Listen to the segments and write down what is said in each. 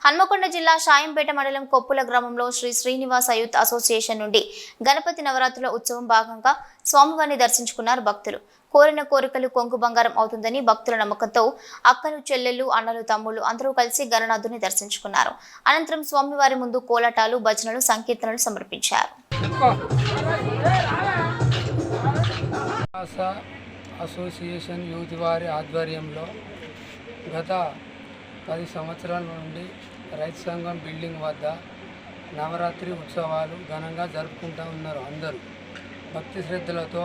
హన్మకొండ జిల్లా షాయంపేట మండలం కొప్పుల గ్రామంలో శ్రీ శ్రీనివాస యూత్ అసోసియేషన్ నుండి గణపతి నవరాత్రుల ఉత్సవం భాగంగా స్వామివారిని దర్శించుకున్నారు భక్తులు. కోరిన కోరికలు కొంగు బంగారం అవుతుందని భక్తుల నమ్మకంతో అక్కలు, చెల్లెళ్ళు, అన్నలు, తమ్ముళ్ళు అందరూ కలిసి గణనాథుని దర్శించుకున్నారు. అనంతరం స్వామివారి ముందు కోలాటాలు, భజనలు, సంకీర్తనలు సమర్పించారు. అసోసియేషన్ యూత్ వారి ఆధ్వర్యంలో గత 10 సంవత్సరాల నుండి రైతు సంఘం బిల్డింగ్ వద్ద నవరాత్రి ఉత్సవాలు ఘనంగా జరుపుకుంటూ ఉన్నారు. అందరూ భక్తి శ్రద్ధలతో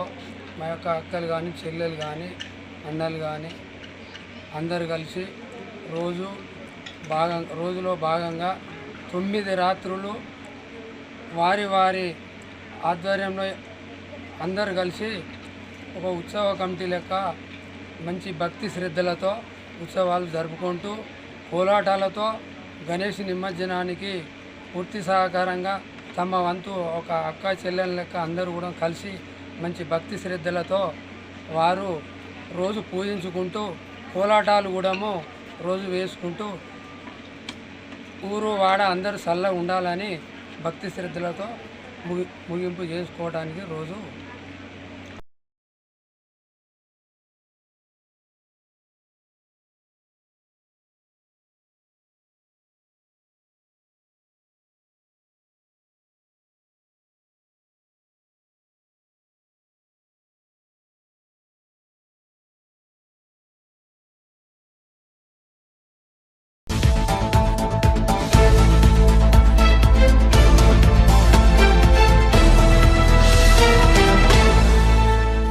మా యొక్క అక్కలు కానీ, చెల్లెలు కానీ, అన్నలు కానీ అందరు కలిసి రోజులో భాగంగా 9 రాత్రులు వారి వారి ఆధ్వర్యంలో అందరు కలిసి ఒక ఉత్సవ కమిటీ లెక్క మంచి భక్తి శ్రద్ధలతో ఉత్సవాలు జరుపుకుంటూ కోలాటాలతో గణేష్ నిమజ్జనానికి పూర్తి సహకారంగా తమ వంతు ఒక అక్క చెల్లెల లెక్క అందరూ కూడా కలిసి మంచి భక్తి శ్రద్ధలతో వారు రోజు పూజించుకుంటూ కోలాటాలు కూడా రోజు వేసుకుంటూ ఊరు వాడ అందరూ చల్లగా ఉండాలని భక్తి శ్రద్ధలతో ముగింపు చేసుకోవడానికి రోజు